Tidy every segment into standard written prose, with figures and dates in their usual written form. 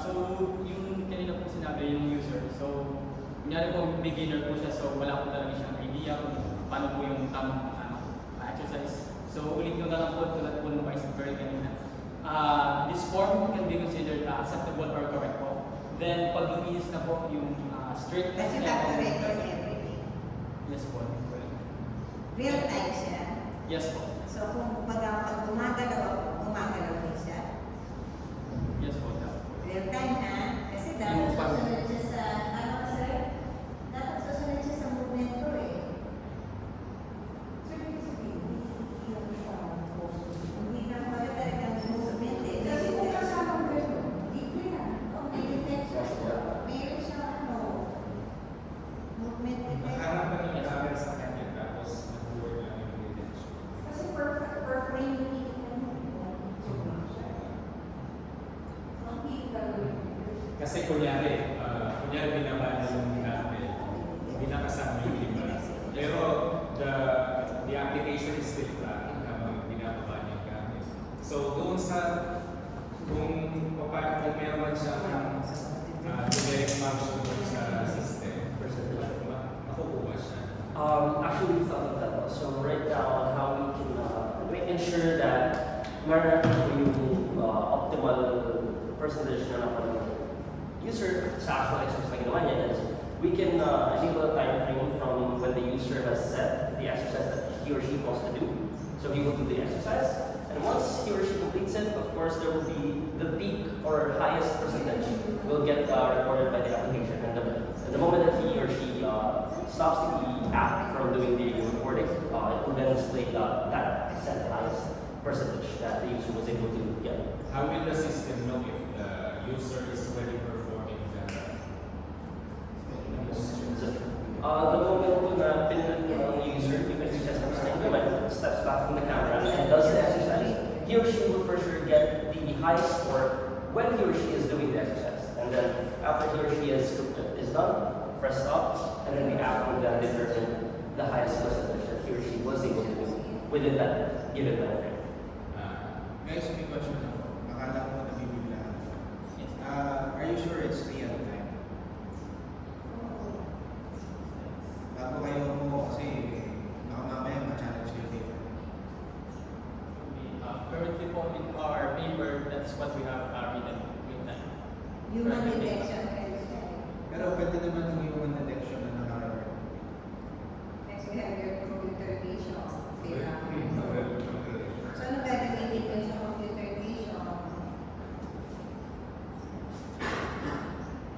So, yung kanina po sinabi, yung user. So, kunyari po beginner po siya, so wala po talaga siyang idea kung paano po yung tamang exercise. So, ulit ko na lang po tulad po ng Vice Versa kanina. This form can be considered acceptable or correct po. Then, pag luminis na po yung straight Kasi calculator everything. Yes po. Real time siya. Yes po. So kung pag gumagalaw din siya. Yes po. Real time ha? Kasi dapat susunod siya sa, ano ka sir? Dapat susunod siya sa movement ko eh. So yung sabihin, hindi na pala talagang movement eh. Kasi kung kasama ko ito, hindi yan. May detection siya. Mayroon siya movement detection. Nakaharap pa yung camera sa kanya tapos nag-work lang yung detection. Kasi per frame yung tinitignan mo. Kasi kunyari binaba na yung gamit, hindi nakasama yung iba. Pero the application is still tracking habang binababa niya yung gamit. So doon sa kung meron siyang generic function doon sa system, makukuha siya. Actually, we thought of that also. Right now, how we can ensure that meron yung optimal percentage na naman user sa actual exercise na ginawa niya is we can enable a time frame from when the user has set the exercise that he or she wants to do. So he will do the exercise, and once he or she completes it, of course, there will be the peak or highest percentage will get recorded by the application. And the moment that he or she stops the app from doing the recording, it will then display that set highest percentage that the user was able to get. How will the system know if the user is already performing The moment po na pinag ng user yung exercise ng statement, steps back from the camera and does the exercise, he or she will for sure get the highest score when he or she is doing the exercise. And then after he or she is done, press stop, and then the app will then determine the highest percentage that he or she was able to do within that given time frame. Guys, may question ako. Akala ko nabibiglaan. Are you sure it's real time? Bago kayo mo kasi baka mamaya ma-challenge kayo dito. Currently po in our paper, that's what we have written with that. Human detection kayo siya. Pero pwede naman yung human detection na nakarecord. Next we have your computer vision. Hmm. So ano gagamitin ko sa computer vision?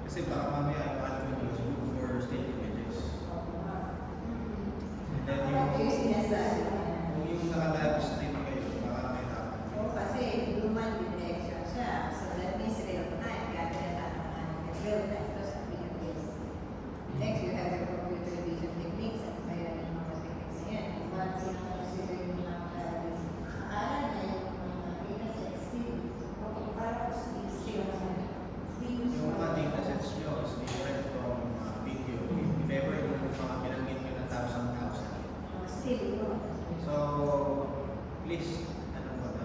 Kasi baka mamaya yung algorithm is good for state images. And then Yung sinasabi niya. yung naka-live stream kayo, baka may happen. Oo, kasi human detection siya. So that means real time. Gagawin natin ng real time. Ito sa Philippines. Next, you have your computer vision techniques. At kaya yung mga techniques na yan. But you consider yung mga akala niya yung mga data sets still. Okay, para still Yung mga data sets nyo is different from video. If ever yung mga pinanggit nyo na 1,000. still ito. So, please, ano ba na?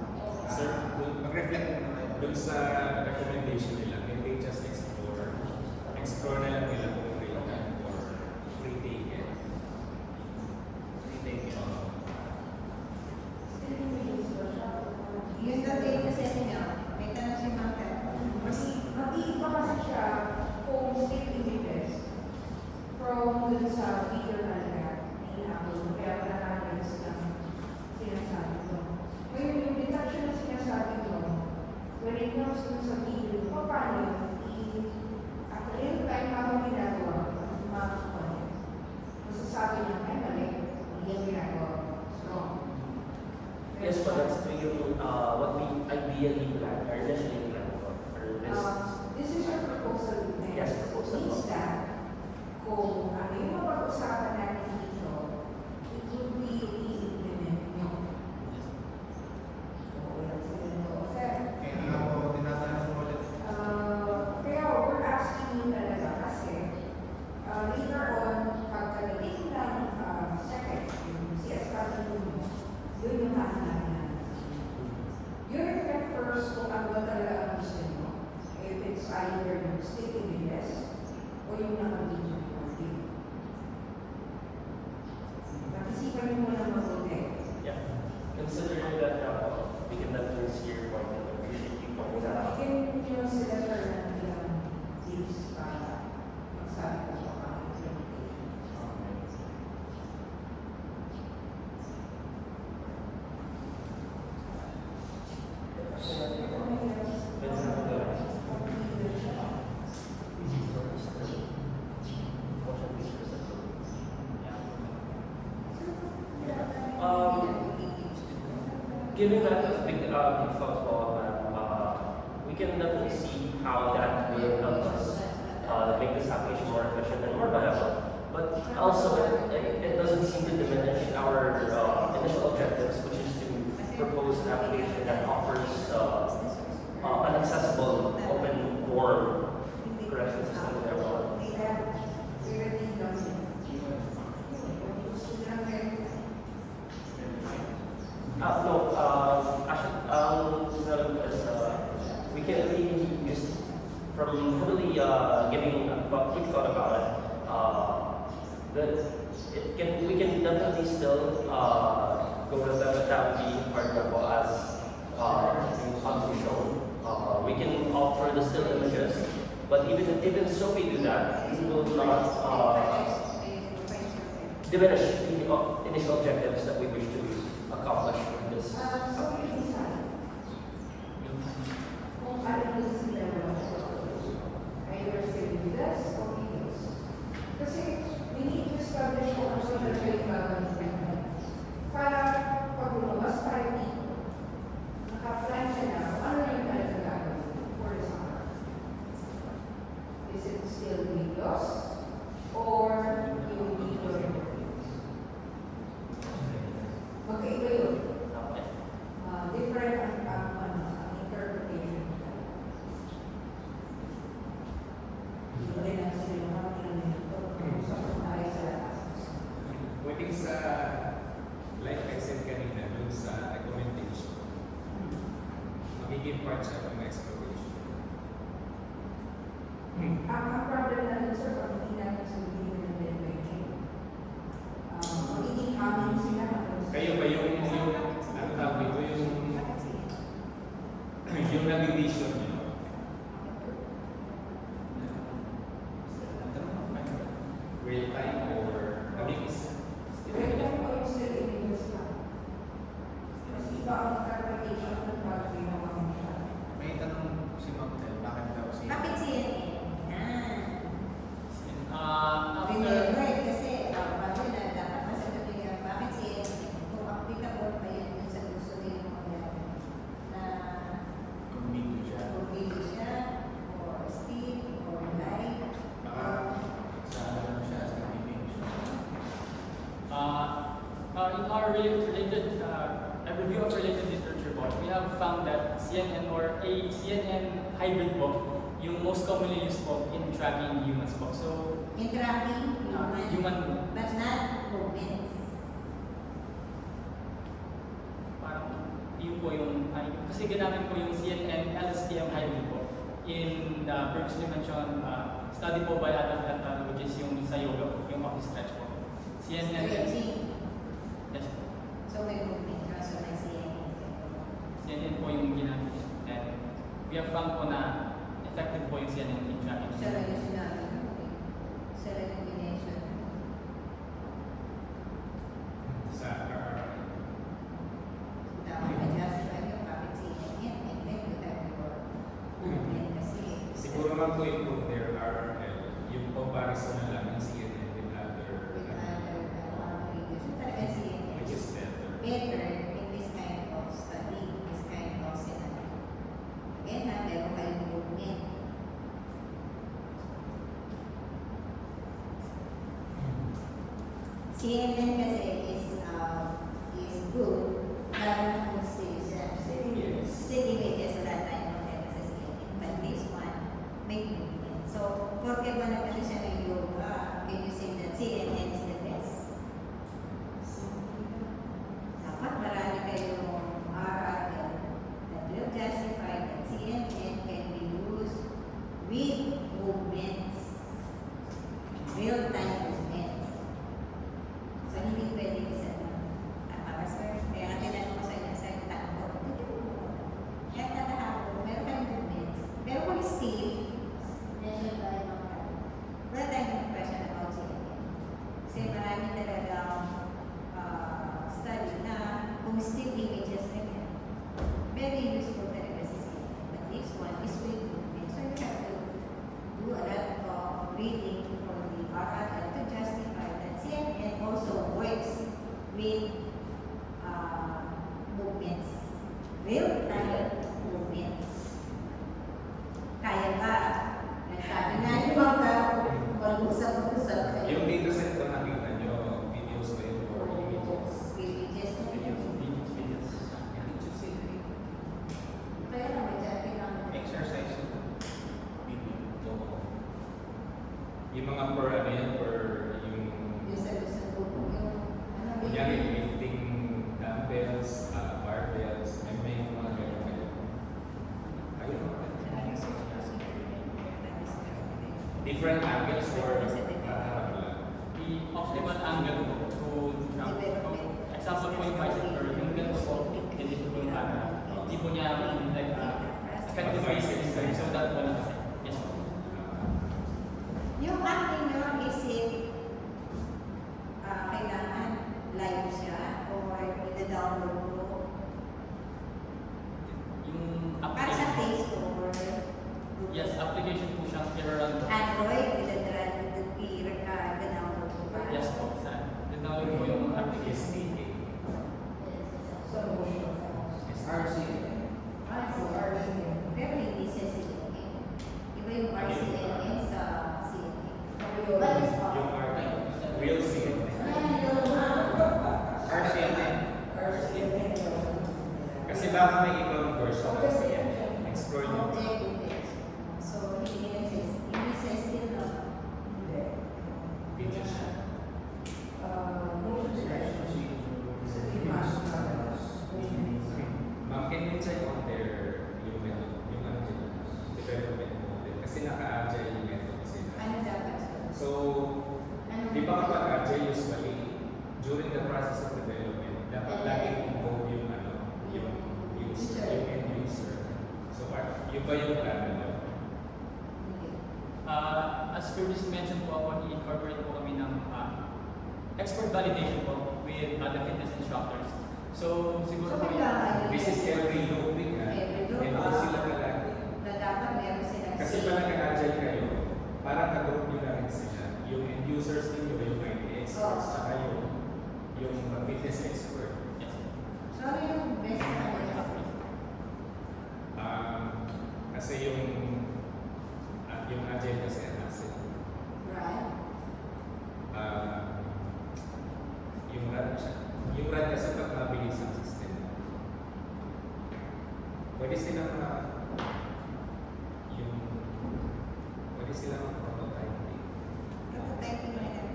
Sir, Mag-reflect na kayo. dun sa recommendation nila, can they just explore na lang nila kung real time or free taken. Retake it. Yung data set niya, may tanong si Ma'am. Mag-iiba kasi siya kung still images from dun sa video talaga na ina-upload. Kaya wala natin silang sinasabi ko. Ngayon, yung detection na sinasabi ko, when it comes dun sa video, paano yun? At real time habang ginagawa, makakuha niya. Masasabi niya, ay mali, hindi yung ginagawa. Wrong. Yes, but that's what we ideally plan or initially plan for this. This is your proposal. Yes, proposal. Means that kung ano yung mapag-usapan natin dito, it will be i-implement nyo. Kaya nga po, tinatanong ko ulit. Kaya we're asking you talaga kasi later on, pagka naging ng second, yung CSR mo, yun yung natin. You reflect first kung ano ba talaga ang gusto nyo. If it's considering that we can definitely see your point and appreciate you pointing that out. Can you sila sir ng ilang leaves para magsabi ko sa mga implementation? Given that as big thought ball, we can definitely see how that will help us make this application more efficient and more viable. But also, it doesn't seem to diminish our initial objectives, which is to propose an application that offers an accessible, open form correction system to everyone. We can really just from heavily giving a quick thought about it. We can definitely still go with that. That would be part of as on shown. We can offer the still images, but even so, we do that. We will not diminish the initial objectives that we wish to accomplish with this. So we decide kung ano yung sila either still videos or videos. Kasi we need to establish kung ano sila yung gagawin para pag lumabas tayo dito, naka-plan siya na kung ano yung talaga gagawin for the summer. Is it still videos or yung video recordings? Magkaiba yun. Different interpretation. Hindi na sila Pwede sa, like I said kanina, dun sa recommendation, magiging part siya ng exploration. Ang problem natin sir, pag hindi natin sabihin ng deadline, magiging hamin sila. Kayo ba yung ano tawag dito, yung nag-vision nyo? Real time or mix? Right now, ko yung still images lang. Mas iba ang interpretation ng pag ginawa mo siya. May tanong si Ma'am Tel, bakit daw si... Bakit CNN? Yan. After, Remember, kasi bago na dapat masagot niya, bakit CNN? Kung applicable pa yan dun sa gusto niyo na Kung video siya. kung video siya, or still, or live, Baka sa ano siya, sa meeting siya. in our related a review of related literature book, we have found that CNN or a CNN hybrid book, yung most commonly used book in tracking humans book. So, interacting human, but not movements. parang yun po yung, kasi ginamit po yung CNN LSTM hybrid book in the previously mentioned study po by Adolf Attal, which is yung sa yoga po, yung office stretch po. CNN, Stretching. yes po. So may movement ka, so may CNN. CNN po yung ginamit. And we have found po na effective po yung CNN in tracking. Siya lang yung sinabi ko. Siya lang yung pinensyon. Sa RRI. Tama ka dyan, sila yung bakit CNN yan. And then you have your movement kasi. Siguro man to improve their RRL, yung comparison na lang ng CNN with other, With other videos. So talaga CNN. which is better. Better in this kind of study, this kind of scenario. Again, meron kayong movement. CNN kasi is good, lalo na kung citizen. Yes. City videos wala tayong maganda sa CNN. But this one, may movement. So, porque ba na kasi siya ng yoga, can you real-time movements. Kaya ba? Sabi nga yung mga mag-usap-usap kayo. Yung data set na nakita nyo, videos ba yun or images? Villages na yun. Kaya naman dyan, kailangan. Exercise video. Yung mga per ano yan, per yung Yung sa grupo, yung ano, kunyari lifting dumbbells, barbells, may mga ganyan. Ayun mga ganyan. Different angles or harap lang. The optimal angle po example po yung bicep curl, yung ganito po, hindi po yung hindi po niya like effective bicep so that wala kasi. Yes po. Yung acting nyo, is it kailangan live siya or ida-download mo? Yung Para sa application, Play Store, yes, application po siyang i-run po. Android, ida-download mo ba? Yes po, sa download po yung application. Sa motion. Pero hindi siya CNN. Iba yung RCNN sa CNN. Yung Yung real scene. Kasi baka may ibang version kasi yan. Explore nyo. So, hindi siya still na. Video siya. Ma'am, can you check on their yung method, yung ano nila, development model? Kasi naka-agile yung method sila. Ano dapat? So, Ano? di ba kapag agile usually, during the process of development, dapat laging involve yung ano, yung user, yung end user. So, yun ba yung plano nyo? Hindi. As previously mentioned po ako, i-incorporate po kami ng expert validation po with the fitness instructors. So, siguro po This is every looping ha. Every loop, And sila palagi. Na dapat meron silang Kasi pag nag-agile kayo, parang ka-group nyo na rin sila. Yung end users ninyo, yung IT experts, saka yung fitness expert. Yes. So, ano yung best na Kasi yung agile kasi asset. Right? Yung run siya. Yung run kasi pag mabilis ang system. Pwede silang prototyping. Prototyping na yan.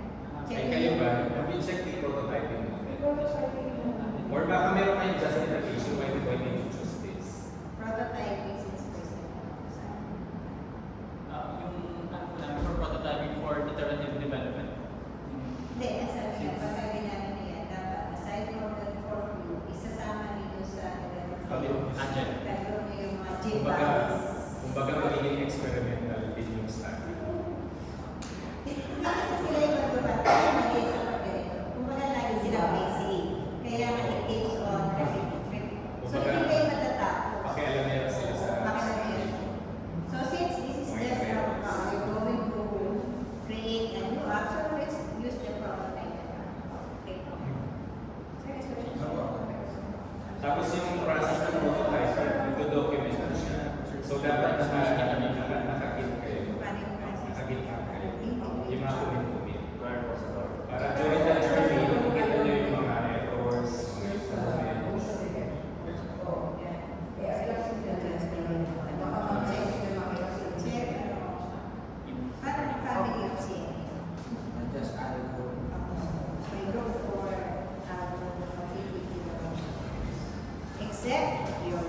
Ay kayo ba? Have you checked the prototyping mo? Or baka meron kayong justification why you need to choose this? Prototyping since person. Yung ano po namin for prototyping for iterative development. Hindi, sabi nga, pag ginamit niya, dapat aside from the core group, isasama niyo sa development. Agile. Pero yung mga gym Kumbaga, bodies. kumbaga magiging experimental din yung study. Hindi kasi sila yung magawa. Kaya maliit ang pagganito. Kumbaga lagi sila busy. Kaya nga it takes on kasi so hindi kayo matatapos. Pakialamera sila sa... So since this is just you're going to create a new app, so let's use the prototype. Okay. Tapos yung process ng prototype, ito document na siya. So dapat nakakit kayo. Nakakit kayo. Yung mga commit. Para during the journey, makikita nyo yung mga errors, mga improvements. Parang family of sin. Just add it to So you look for except your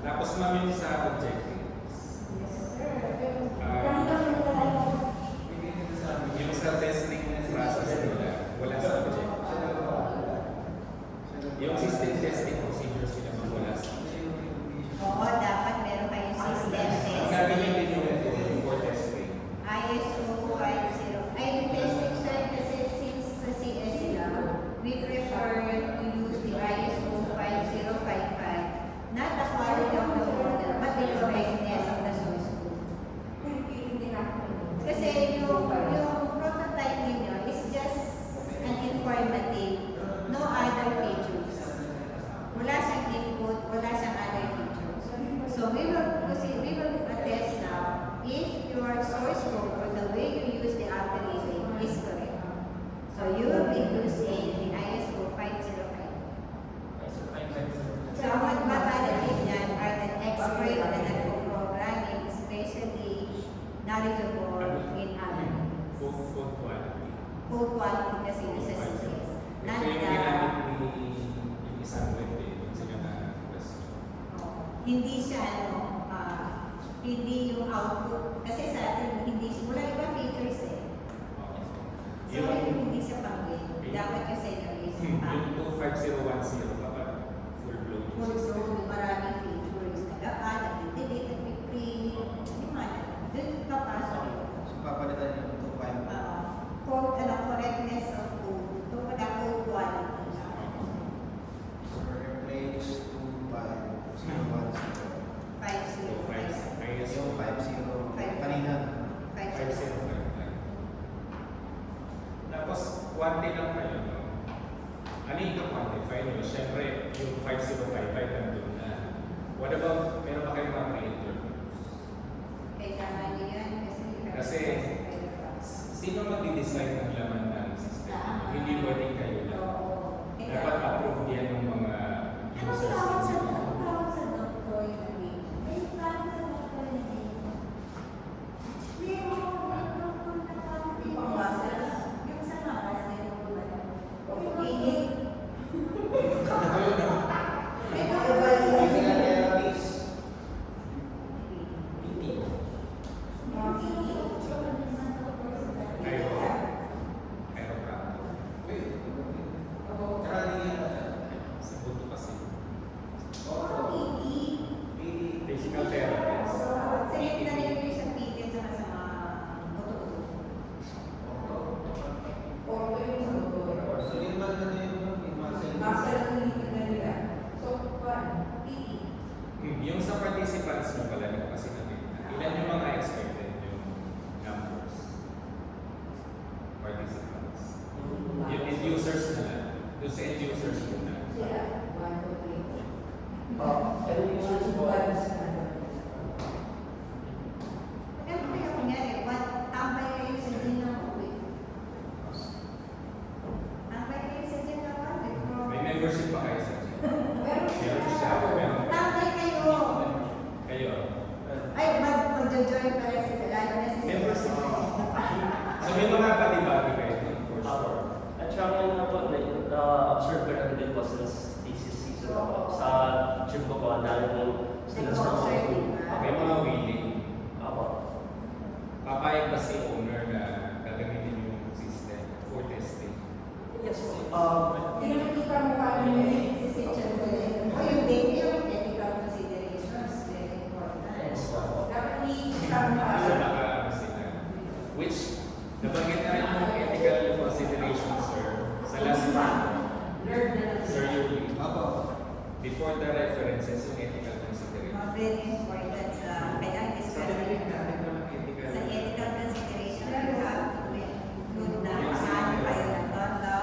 Tapos ma'am yung sa objectives. Yung sa testing process nila, wala sa objective. Yung system testing procedures nila wala sa objective. Oo, dapat meron kayong system Ang test. gagawin din yung for testing. figures in the ISO 505. So, 550. So, ang magbabalagay niyan are the expert na nagpo-programming, especially knowledgeable in analytics. Full quality. Full quality kasi yung sa systems. Ito Not yung the, ginamit ni yung isang web eh, yung sila na question. hindi siya hindi yung output. Kasi sa atin, wala ibang features eh. So, hindi siya pang-win. Dapat yung sa'yo is Yung 25010 kapag full blown. full maraming features. Nag-add, nag-delete, nag-print, yung mga doon papasok. So, papalitan yung 2.5. Correctness of code. Ito pala code quality. So, replace 2.5.0.10. 5.0. Yung 5.0 kanina. 5055. Tapos, quanti lang kayo, no? Ano yung quantify nyo? Siyempre, yung 5055 nandun na. What about, meron ba kayong mga creator? Kailangan nyo yan kasi Sino mag-decide ng laman ng system? Hindi pwedeng kayo lang. Dapat approve yan ng mga users. Ano tawag sa doktor yung week? May tawag sa doktor yung week. Yung sa makas na yung Sa buto kasi. Physical therapist. Orto yung sa doktor. So, yun ba na yung muscle? Muscle ang nilitin na nila. So, PT. Yung sa participants mo pala nyo kasi nakita. Ilan yung mga expected yung numbers? Participants. Yung end users na lang. Doon sa end users muna. Sila. 1, 2, 3. And users po, May membership pa kayo sa gym? Pero Meron siya. Meron. Kayo. Mag-join pa rin sila, lalo na si Members. So may mga pati-bati kayo dun, for sure. At saka yung observe ko rin din po since thesis season ako. Sa gym ko po, ang dami ng students from all through. May mga willing. Ako. Papayag ba si owner na gagamitin yung system for testing? Yes po. Pinakikita mo pa yung dapat i-isama Kasi baka ano sila. Which, nabanggit na rin yung ethical consideration, sir. Sa last learn na lang. Sir Yuli. Opo. Before the references, yung ethical consideration. Very important sa kailangan Sa discuss debate natin walang ethical. sa ethical consideration, you have to make good na paano kayo nagtotoo,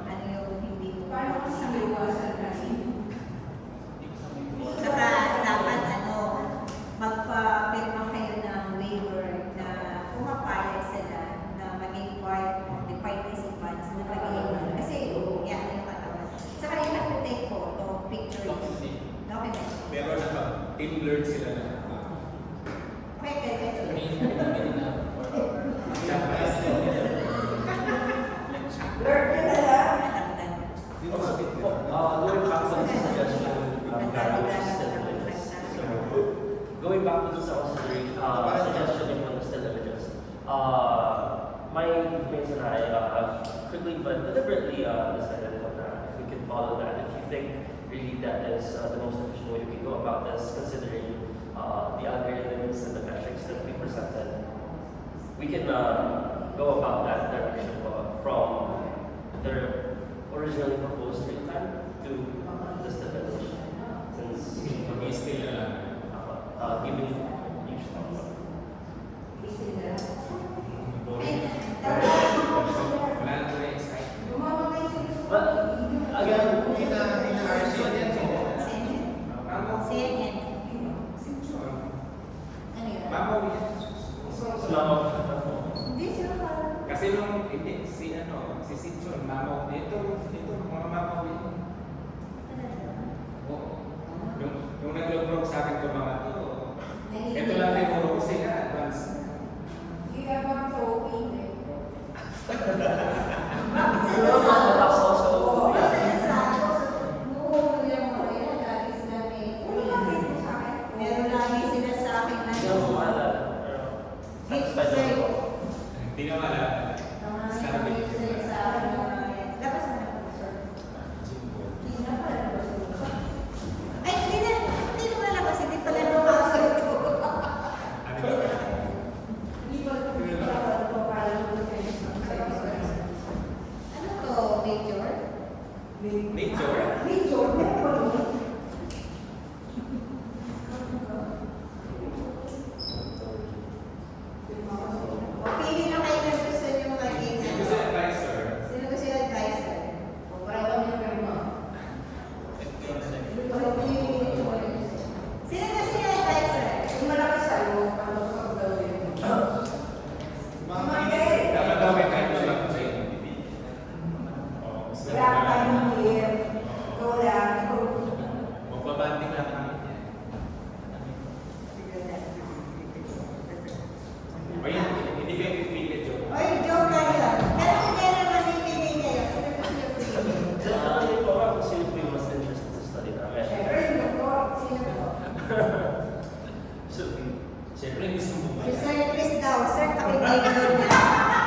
ano yung hindi mo Paano kasi iwasan natin? Saka dapat magpa-pirma kayo ng waiver na pumapayag sila na maging part of the participants na maging kasi yan yung katawan. Saka you have to take photo, picture, document. Pero naka-team learn sila na. Pwede. Learn ka na lang. Yung mga Going back to the suggestion regarding still images. So, going back to the suggestion of the still images. My mates and I have quickly but deliberately decided that if we can follow that, if you think really that is the most efficient way we can go about this, considering the algorithms and the metrics that we presented, we can go about that direction from the originally proposed real time to the stabilization. Since Mag-i-still na lang. giving each thought. Boring. Wala na tuloy excitement. But again, RC yan. CNN. Ano yun? Mamaw yan. it's not Hindi sila parang Kasi Kasi nung, hindi, si Sinchon, mama, ito, mga mama ko yun. Oo. Nung nag-log sa akin itong mga to, ito lang tinuro ko sila, advance. Hindi ka ba sa okay eh? Bakit So, that's also, Oo, yeah. kasi sa buong yung mga yun, lagi sila may Ano ba kayo sa akin? meron lagi sila sa akin na Hindi ako maalala. Pero, satisfied ako. Hindi na wala. sa akin na labas na ako, sir. Hindi na pala labas ko. Ay, hindi ko nalabas, hindi pala lumapasok ko. Ano ba? Hindi ba ito pinapagawa ko para lumagay sa Ano to, Major? Major? Major? Meron ba yun? Pili na kayo na gusto nyo maging Sino gusto yung advisor? Sino gusto yung advisor? O pareho nyo kayo mo. Sino gusto yung advisor? Kung malaki sa'yo, ano ka gawin? Dapat daw may time na mag-train. Oo, gusto Wala ka tayong year. Ikaw lang. Magbabanding lang kami niya. O yun, hindi kayo pipilit yun. Oy, joke lang yun. Pero kung kaya naman ipili kayo, sino gusto yung pili? Ano po ako kung sino po yung mas interested sa study namin? Siyempre, yung doktor. Sino po? So, siyempre gusto mo ba Si yan? Sir Chris daw. Sir, pakibigay niya.